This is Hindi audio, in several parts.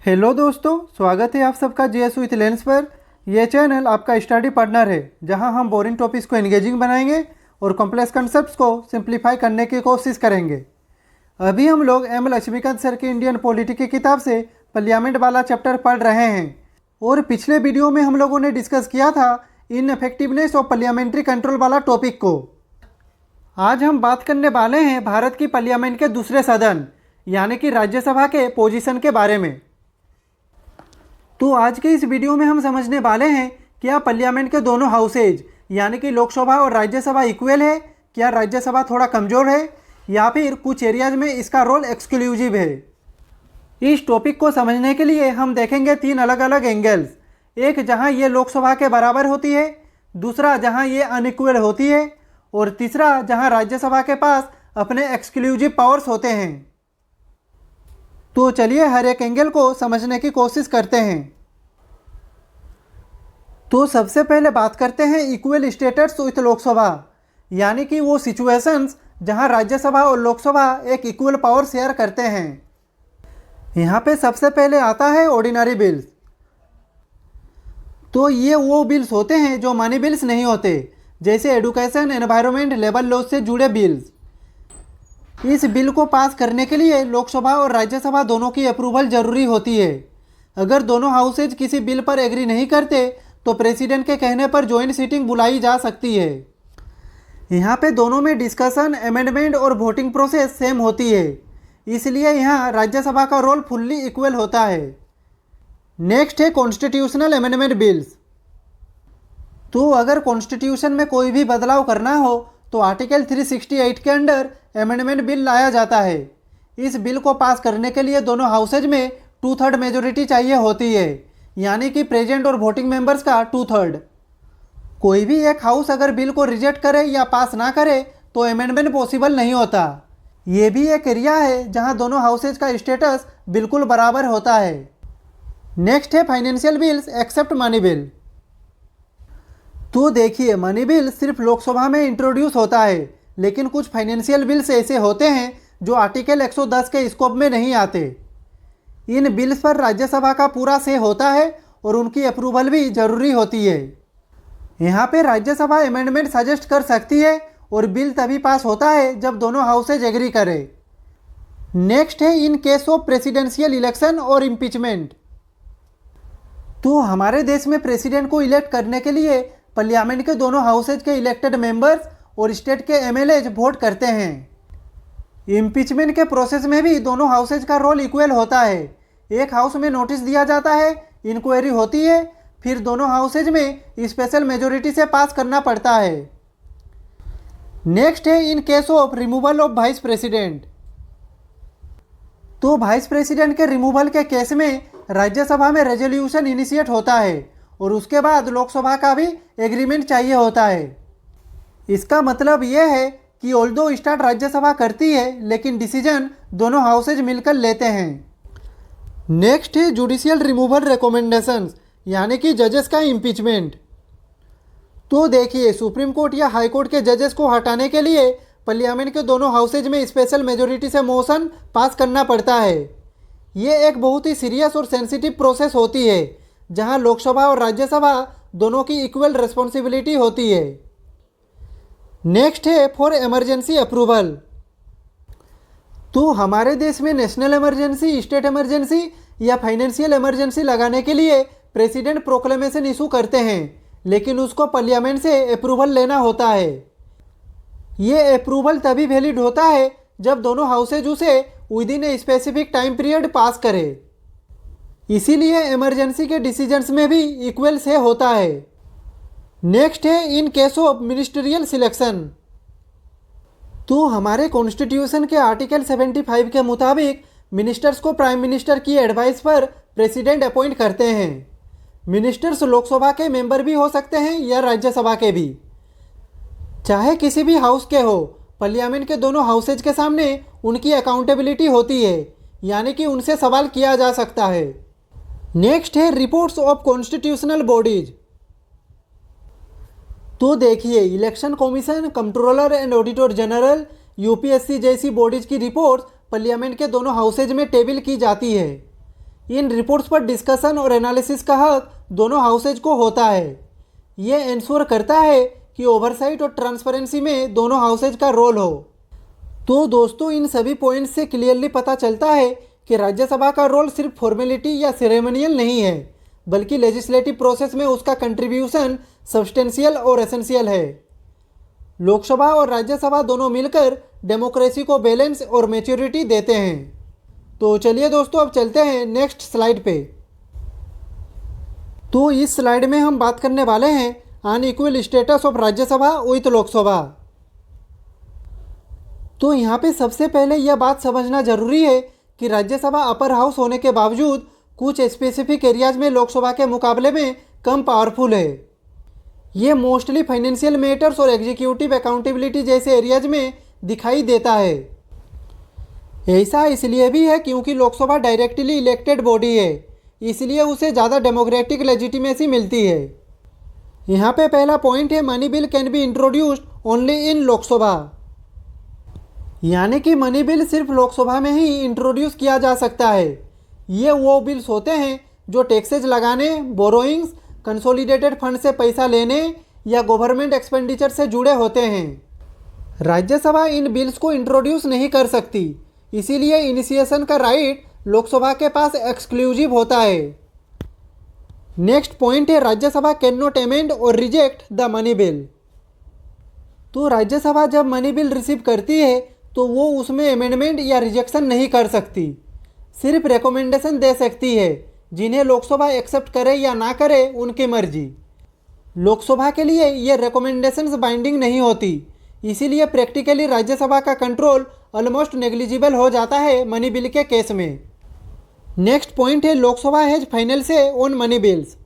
हेलो दोस्तों, स्वागत है आप सबका जीएस विथ लेंस पर। यह चैनल आपका स्टडी पार्टनर है जहां हम बोरिंग टॉपिक्स को एंगेजिंग बनाएंगे और कॉम्प्लेक्स कॉन्सेप्ट्स को सिंप्लीफाई करने की कोशिश करेंगे। अभी हम लोग एम लक्ष्मीकांत सर की इंडियन पॉलिटी की किताब से पार्लियामेंट वाला चैप्टर पढ़ रहे हैं और पिछले वीडियो में हम लोगों ने डिस्कस किया था इनफेक्टिवनेस ऑफ पार्लियामेंट्री कंट्रोल वाला टॉपिक को। आज हम बात करने वाले हैं भारत की पार्लियामेंट के दूसरे सदन यानी कि राज्यसभा के पोजीशन के बारे में। तो आज के इस वीडियो में हम समझने वाले हैं क्या पार्लियामेंट के दोनों हाउसेज यानी कि लोकसभा और राज्यसभा इक्वल है, क्या राज्यसभा थोड़ा कमज़ोर है या फिर कुछ एरियाज में इसका रोल एक्सक्लूसिव है। इस टॉपिक को समझने के लिए हम देखेंगे तीन अलग अलग एंगल्स। एक जहां ये लोकसभा के बराबर होती है, दूसरा जहां ये अनइक्वल होती है और तीसरा जहां राज्यसभा के पास अपने एक्सक्लूसिव पावर्स होते हैं। तो चलिए हर एक एंगल को समझने की कोशिश करते हैं। तो सबसे पहले बात करते हैं इक्वल स्टेटस विथ लोकसभा यानी कि वो सिचुएशंस जहां राज्यसभा और लोकसभा एक इक्वल पावर शेयर करते हैं। यहाँ पे सबसे पहले आता है ऑर्डिनरी बिल्स। तो ये वो बिल्स होते हैं जो मनी बिल्स नहीं होते, जैसे एडुकेशन, एनवायरनमेंट, लेबर लॉज से जुड़े बिल्स। इस बिल को पास करने के लिए लोकसभा और राज्यसभा दोनों की अप्रूवल जरूरी होती है। अगर दोनों हाउसेज किसी बिल पर एग्री नहीं करते तो प्रेसिडेंट के कहने पर जॉइंट सीटिंग बुलाई जा सकती है। यहाँ पे दोनों में डिस्कशन, अमेंडमेंट और वोटिंग प्रोसेस सेम होती है, इसलिए यहाँ राज्यसभा का रोल फुल्ली इक्वल होता है। नेक्स्ट है कॉन्स्टिट्यूशनल अमेंडमेंट बिल्स। तो अगर कॉन्स्टिट्यूशन में कोई भी बदलाव करना हो तो आर्टिकल 368 के अंडर अमेंडमेंट बिल लाया जाता है। इस बिल को पास करने के लिए दोनों हाउसेज में 2/3 मेजोरिटी चाहिए होती है, यानी कि प्रेजेंट और वोटिंग मेंबर्स का 2/3। कोई भी एक हाउस अगर बिल को रिजेक्ट करे या पास ना करे तो अमेंडमेंट पॉसिबल नहीं होता। ये भी एक एरिया है जहां दोनों हाउसेज का स्टेटस बिल्कुल बराबर होता है। नेक्स्ट है financial bills except money bill. तो देखिए, मनी बिल सिर्फ लोकसभा में इंट्रोड्यूस होता है, लेकिन कुछ फाइनेंशियल बिल्स ऐसे होते हैं जो आर्टिकल 110 के स्कोप में नहीं आते। इन बिल्स पर राज्यसभा का पूरा से होता है और उनकी अप्रूवल भी जरूरी होती है। यहाँ पे राज्यसभा अमेंडमेंट सजेस्ट कर सकती है और बिल तभी पास होता है जब दोनों हाउसेज एग्री करें। नेक्स्ट है in case of presidential election और इम्पीचमेंट। तो हमारे देश में प्रेसिडेंट को इलेक्ट करने के लिए पार्लियामेंट के दोनों हाउसेज के इलेक्टेड मेंबर्स और स्टेट के एमएलएज वोट करते हैं। इम्पीचमेंट के प्रोसेस में भी दोनों हाउसेज का रोल इक्वल होता है। एक हाउस में नोटिस दिया जाता है, इंक्वायरी होती है, फिर दोनों हाउसेज में स्पेशल मेजोरिटी से पास करना पड़ता है। नेक्स्ट है in case of removal of vice president. तो वाइस प्रेसिडेंट के रिमूवल के केस में राज्यसभा में रेजोल्यूशन इनिशिएट होता है और उसके बाद लोकसभा का भी एग्रीमेंट चाहिए होता है। इसका मतलब यह है कि ऑल्दो स्टार्ट राज्यसभा करती है लेकिन डिसीजन दोनों हाउसेज मिलकर लेते हैं। नेक्स्ट है जुडिशियल रिमूवल रिकमेंडेशंस यानी कि जजेस का इम्पीचमेंट। तो देखिए, सुप्रीम कोर्ट या हाई कोर्ट के जजेस को हटाने के लिए पार्लियामेंट के दोनों हाउसेज में स्पेशल मेजोरिटी से मोशन पास करना पड़ता है। ये एक बहुत ही सीरियस और सेंसिटिव प्रोसेस होती है जहां लोकसभा और राज्यसभा दोनों की इक्वल रिस्पॉन्सिबिलिटी होती है। नेक्स्ट है फॉर इमरजेंसी अप्रूवल। तो हमारे देश में नेशनल इमरजेंसी, स्टेट इमरजेंसी या फाइनेंशियल इमरजेंसी लगाने के लिए प्रेसिडेंट प्रोक्लेमेशन इशू करते हैं, लेकिन उसको पार्लियामेंट से अप्रूवल लेना होता है। ये अप्रूवल तभी वैलिड होता है जब दोनों हाउसेज उसे within a specific time period pass करे। इसीलिए इमरजेंसी के डिसीजंस में भी इक्वल से होता है। नेक्स्ट है in case of ministerial selection. तो हमारे कॉन्स्टिट्यूशन के आर्टिकल 75 के मुताबिक मिनिस्टर्स को प्राइम मिनिस्टर की एडवाइस पर प्रेसिडेंट अपॉइंट करते हैं। मिनिस्टर्स लोकसभा के मेंबर भी हो सकते हैं या राज्यसभा के भी, चाहे किसी भी हाउस के हो। पार्लियामेंट के दोनों हाउसेज के सामने उनकी अकाउंटेबिलिटी होती है, यानी कि उनसे सवाल किया जा सकता है। नेक्स्ट है रिपोर्ट्स ऑफ कॉन्स्टिट्यूशनल बॉडीज। तो देखिए, election commission, controller and auditor general, UPSC जैसी बॉडीज की रिपोर्ट्स पार्लियामेंट के दोनों हाउसेज में टेबल की जाती है। इन रिपोर्ट्स पर डिस्कशन और एनालिसिस का हक दोनों हाउसेज को होता है। ये इंश्योर करता है कि ओवरसाइट और ट्रांसपेरेंसी में दोनों हाउसेज का रोल हो। तो दोस्तों, इन सभी पॉइंट्स से क्लियरली पता चलता है कि राज्यसभा का रोल सिर्फ फॉर्मेलिटी या सेरेमनियल नहीं है, बल्कि लेजिस्लेटिव प्रोसेस में उसका कंट्रीब्यूशन सब्सटेंशियल और एसेंशियल है। लोकसभा और राज्यसभा दोनों मिलकर डेमोक्रेसी को बैलेंस और मैच्योरिटी देते हैं। तो चलिए दोस्तों, अब चलते हैं नेक्स्ट स्लाइड पे। तो इस स्लाइड में हम बात करने वाले हैं unequal status of Rajya Sabha with Lok Sabha. तो यहाँ पे सबसे पहले यह बात समझना जरूरी है कि राज्यसभा अपर हाउस होने के बावजूद कुछ स्पेसिफिक एरियाज में लोकसभा के मुकाबले में कम पावरफुल है। ये मोस्टली फाइनेंशियल मैटर्स और एग्जीक्यूटिव अकाउंटेबिलिटी जैसे एरियाज में दिखाई देता है। ऐसा इसलिए भी है क्योंकि लोकसभा डायरेक्टली इलेक्टेड बॉडी है, इसलिए उसे ज़्यादा डेमोक्रेटिक लेजिटिमेसी मिलती है। यहाँ पे पहला पॉइंट है, money bill can be introduced only in Lok Sabha. यानी कि मनी बिल सिर्फ लोकसभा में ही इंट्रोड्यूस किया जा सकता है। ये वो बिल्स होते हैं जो टैक्सेज लगाने, बोरोइंग्स, कंसोलिडेटेड फंड से पैसा लेने या गवर्नमेंट एक्सपेंडिचर से जुड़े होते हैं। राज्यसभा इन बिल्स को इंट्रोड्यूस नहीं कर सकती, इसीलिए इनिशिएशन का राइट लोकसभा के पास एक्सक्लूसिव होता है। नेक्स्ट पॉइंट है, राज्यसभा कैन नॉट अमेंड और रिजेक्ट द मनी बिल। तो राज्यसभा जब मनी बिल रिसीव करती है तो वो उसमें अमेंडमेंट या रिजेक्शन नहीं कर सकती, सिर्फ रिकमेंडेशन दे सकती है, जिन्हें लोकसभा एक्सेप्ट करे या ना करे उनकी मर्जी। लोकसभा के लिए ये रिकमेंडेशंस बाइंडिंग नहीं होती, इसीलिए प्रैक्टिकली राज्यसभा का कंट्रोल ऑलमोस्ट नेग्लिजिबल हो जाता है मनी बिल के केस में। नेक्स्ट पॉइंट है, लोकसभा हैज फाइनल से ऑन मनी बिल्स।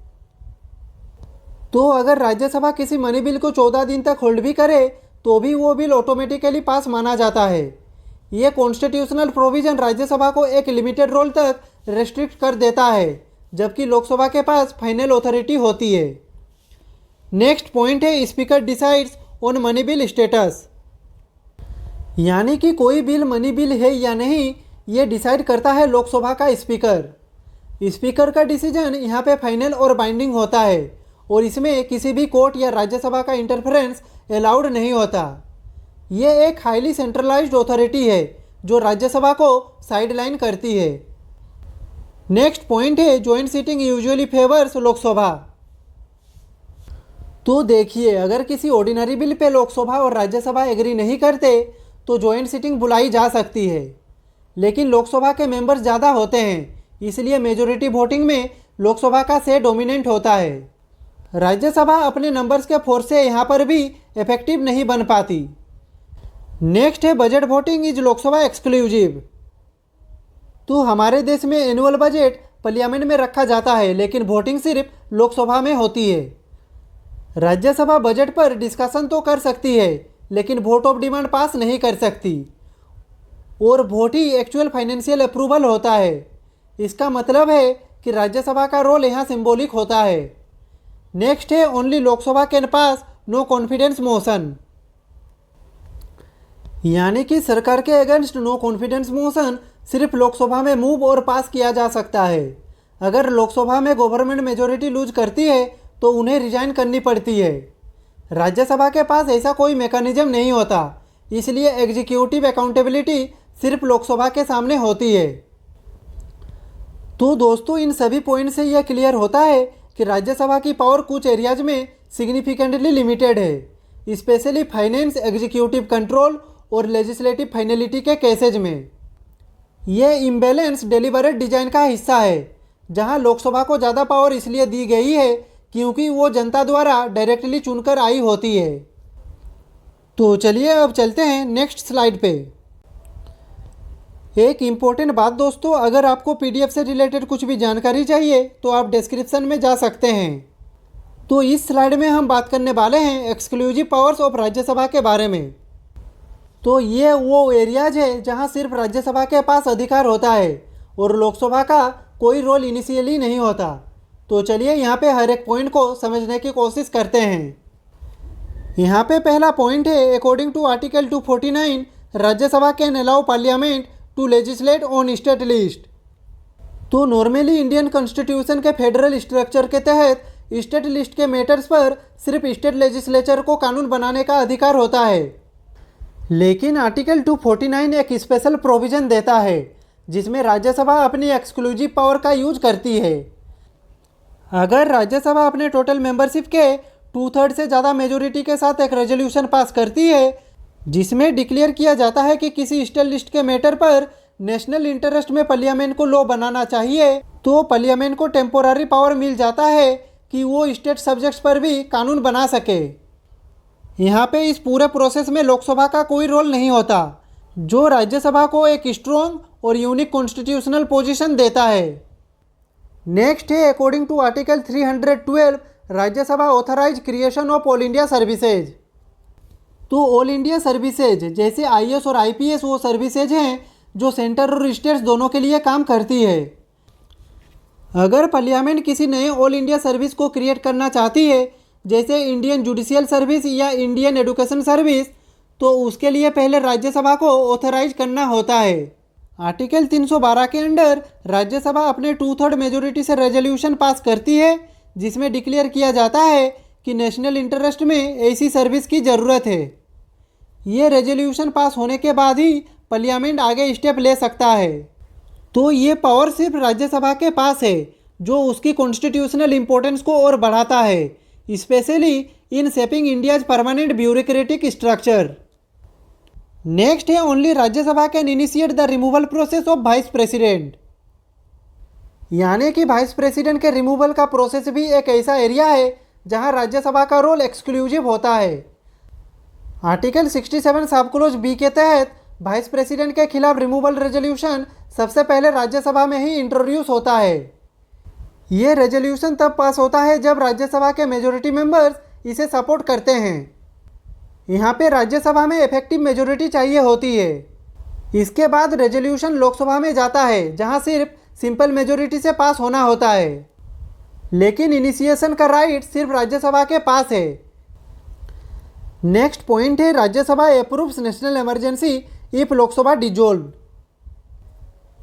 तो अगर राज्यसभा किसी मनी बिल को 14 दिन तक होल्ड भी करे तो भी वो बिल ऑटोमेटिकली पास माना जाता है। ये कॉन्स्टिट्यूशनल प्रोविजन राज्यसभा को एक लिमिटेड रोल तक रेस्ट्रिक्ट कर देता है, जबकि लोकसभा के पास फाइनल अथॉरिटी होती है। नेक्स्ट पॉइंट है, speaker decides on money bill status. यानी कि कोई बिल मनी बिल है या नहीं, ये डिसाइड करता है लोकसभा का स्पीकर। स्पीकर का डिसीजन यहाँ पे फाइनल और बाइंडिंग होता है और इसमें किसी भी कोर्ट या राज्यसभा का इंटरफेरेंस अलाउड नहीं होता। ये एक हाईली सेंट्रलाइज्ड अथॉरिटी है जो राज्यसभा को साइडलाइन करती है। नेक्स्ट पॉइंट है, joint sitting usually favours Lok Sabha. तो देखिए, अगर किसी ऑर्डिनरी बिल पे लोकसभा और राज्यसभा एग्री नहीं करते तो जॉइंट सीटिंग बुलाई जा सकती है, लेकिन लोकसभा के मेंबर्स ज़्यादा होते हैं, इसलिए मेजोरिटी वोटिंग में लोकसभा का से डोमिनेंट होता है। राज्यसभा अपने नंबर्स के फोर्स से यहाँ पर भी इफेक्टिव नहीं बन पाती। नेक्स्ट है, budget voting is Lok Sabha exclusive. तो हमारे देश में एनुअल बजट पार्लियामेंट में रखा जाता है, लेकिन वोटिंग सिर्फ लोकसभा में होती है। राज्यसभा बजट पर डिस्कशन तो कर सकती है, लेकिन वोट ऑफ डिमांड पास नहीं कर सकती, और वोट ही एक्चुअल फाइनेंशियल अप्रूवल होता है। इसका मतलब है कि राज्यसभा का रोल यहाँ सिंबॉलिक होता है। नेक्स्ट है, only Lok Sabha can pass no confidence motion. यानी कि सरकार के अगेंस्ट नो कॉन्फिडेंस मोशन सिर्फ लोकसभा में मूव और पास किया जा सकता है। अगर लोकसभा में गवर्नमेंट मेजोरिटी लूज करती है तो उन्हें रिजाइन करनी पड़ती है। राज्यसभा के पास ऐसा कोई मैकेनिज्म नहीं होता, इसलिए एग्जीक्यूटिव अकाउंटेबिलिटी सिर्फ लोकसभा के सामने होती है। तो दोस्तों, इन सभी पॉइंट से यह क्लियर होता है कि राज्यसभा की पावर कुछ एरियाज में सिग्निफिकेंटली लिमिटेड है, स्पेशली फाइनेंस, एग्जीक्यूटिव कंट्रोल और लेजिस्लेटिव फाइनलिटी के केसेज में। यह इम्बैलेंस डेलिबरेट डिजाइन का हिस्सा है, जहां लोकसभा को ज़्यादा पावर इसलिए दी गई है क्योंकि वो जनता द्वारा डायरेक्टली चुनकर आई होती है। तो चलिए अब चलते हैं नेक्स्ट स्लाइड पे। एक इम्पोर्टेंट बात दोस्तों, अगर आपको पीडीएफ से रिलेटेड कुछ भी जानकारी चाहिए तो आप डिस्क्रिप्शन में जा सकते हैं। तो इस स्लाइड में हम बात करने वाले हैं एक्सक्लूसिव पावर्स ऑफ राज्यसभा के बारे में। तो ये वो एरियाज है जहां सिर्फ राज्यसभा के पास अधिकार होता है और लोकसभा का कोई रोल इनिशियली नहीं होता। तो चलिए यहाँ पे हर एक पॉइंट को समझने की कोशिश करते हैं। यहाँ पे पहला पॉइंट है, according to article 249 Rajya Sabha can allow parliament to legislate on state list. तो नॉर्मली इंडियन कॉन्स्टिट्यूशन के फेडरल स्ट्रक्चर के तहत स्टेट लिस्ट के मैटर्स पर सिर्फ स्टेट लेजिस्लेचर को कानून बनाने का अधिकार होता है। लेकिन आर्टिकल 249 एक स्पेशल प्रोविज़न देता है जिसमें राज्यसभा अपनी एक्सक्लूसिव पावर का यूज करती है। अगर राज्यसभा अपने टोटल मेंबरशिप के 2/3 से ज़्यादा मेजोरिटी के साथ एक रेजोल्यूशन पास करती है जिसमें डिक्लेयर किया जाता है कि किसी स्टेट लिस्ट के मैटर पर नेशनल इंटरेस्ट में पार्लियामेंट को लॉ बनाना चाहिए, तो पार्लियामेंट को टेम्पोररी पावर मिल जाता है कि वो स्टेट सब्जेक्ट्स पर भी कानून बना सके। यहाँ पे इस पूरे प्रोसेस में लोकसभा का कोई रोल नहीं होता, जो राज्यसभा को एक स्ट्रॉन्ग और यूनिक कॉन्स्टिट्यूशनल पोजीशन देता है। नेक्स्ट है according to article 312 Rajya Sabha authorise creation of all India services. तो ऑल इंडिया सर्विसेज जैसे आईएएस और आईपीएस वो सर्विसेज हैं जो सेंटर और स्टेट्स दोनों के लिए काम करती है। अगर पार्लियामेंट किसी नए ऑल इंडिया सर्विस को क्रिएट करना चाहती है जैसे इंडियन जुडिशियल सर्विस या इंडियन एजुकेशन सर्विस, तो उसके लिए पहले राज्यसभा को ऑथराइज करना होता है। आर्टिकल 312 के अंडर राज्यसभा अपने 2/3 मेजोरिटी से रेजोल्यूशन पास करती है जिसमें डिक्लेयर किया जाता है कि नेशनल इंटरेस्ट में ऐसी सर्विस की ज़रूरत है। ये रेजोल्यूशन पास होने के बाद ही पार्लियामेंट आगे स्टेप ले सकता है। तो ये पावर सिर्फ राज्यसभा के पास है, जो उसकी कॉन्स्टिट्यूशनल इम्पोर्टेंस को और बढ़ाता है, specially in shaping India's permanent bureaucratic structure. Next है only Rajya Sabha can initiate the removal process of vice president. यानी कि वाइस प्रेसिडेंट के रिमूवल का प्रोसेस भी एक ऐसा एरिया है जहां राज्यसभा का रोल एक्सक्लूसिव होता है। आर्टिकल 67 सब क्लोज बी के तहत वाइस प्रेसिडेंट के खिलाफ रिमूवल रेजोल्यूशन सबसे पहले राज्यसभा में ही इंट्रोड्यूस होता है। ये रेजोल्यूशन तब पास होता है जब राज्यसभा के मेजोरिटी मेंबर्स इसे सपोर्ट करते हैं। यहाँ पे राज्यसभा में इफेक्टिव मेजोरिटी चाहिए होती है। इसके बाद रेजोल्यूशन लोकसभा में जाता है जहाँ सिर्फ सिंपल मेजोरिटी से पास होना होता है, लेकिन इनिशिएशन का राइट सिर्फ राज्यसभा के पास है। नेक्स्ट पॉइंट है Rajya Sabha approves national emergency if Lok Sabha dissolve.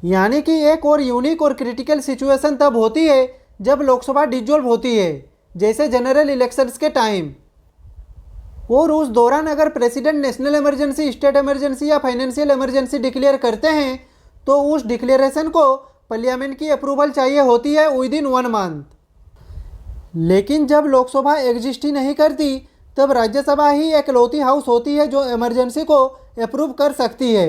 यानी कि एक और यूनिक और क्रिटिकल सिचुएशन तब होती है जब लोकसभा डिजोल्व होती है, जैसे जनरल इलेक्शंस के टाइम। और उस दौरान अगर president national emergency, state emergency या फाइनेंशियल इमरजेंसी डिक्लेयर करते हैं तो उस डिक्लेरेशन को पार्लियामेंट की अप्रूवल चाहिए होती है विदिन 1 मंथ। लेकिन जब लोकसभा एग्जिस्ट ही नहीं करती तब राज्यसभा ही एकलौती हाउस होती है जो इमरजेंसी को अप्रूव कर सकती है।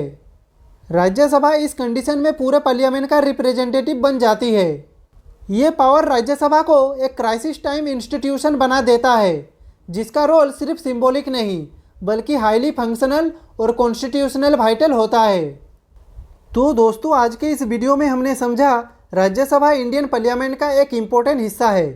राज्यसभा इस कंडीशन में पूरे पार्लियामेंट का रिप्रेजेंटेटिव बन जाती है। ये पावर राज्यसभा को एक क्राइसिस टाइम इंस्टीट्यूशन बना देता है जिसका रोल सिर्फ सिंबॉलिक नहीं बल्कि हाईली फंक्शनल और कॉन्स्टिट्यूशनल वाइटल होता है। तो दोस्तों, आज के इस वीडियो में हमने समझा राज्यसभा इंडियन पार्लियामेंट का एक इम्पोर्टेंट हिस्सा है।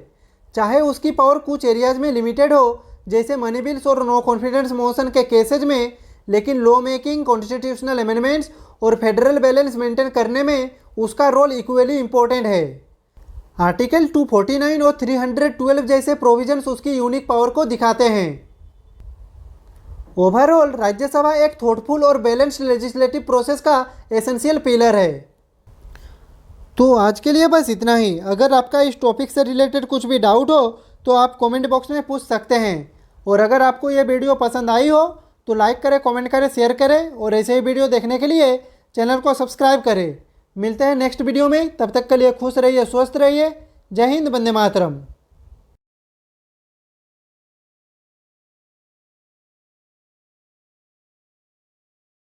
चाहे उसकी पावर कुछ एरियाज में लिमिटेड हो जैसे मनी बिल्स और नो कॉन्फिडेंस मोशन के केसेज में, लेकिन लॉ मेकिंग, कॉन्स्टिट्यूशनल अमेंडमेंट्स और फेडरल बैलेंस मेंटेन करने में उसका रोल इक्वली इम्पोर्टेंट है। आर्टिकल 249 और 312 जैसे प्रोविजंस उसकी यूनिक पावर को दिखाते हैं। ओवरऑल राज्यसभा एक थॉटफुल और बैलेंस्ड लेजिस्लेटिव प्रोसेस का एसेंशियल पिलर है। तो आज के लिए बस इतना ही। अगर आपका इस टॉपिक से रिलेटेड कुछ भी डाउट हो तो आप कमेंट बॉक्स में पूछ सकते हैं। और अगर आपको ये वीडियो पसंद आई हो तो लाइक करें, कमेंट करें, शेयर करें और ऐसे ही वीडियो देखने के लिए चैनल को सब्सक्राइब करें। मिलते हैं नेक्स्ट वीडियो में, तब तक के लिए खुश रहिए, स्वस्थ रहिए। जय हिंद, वंदे मातरम।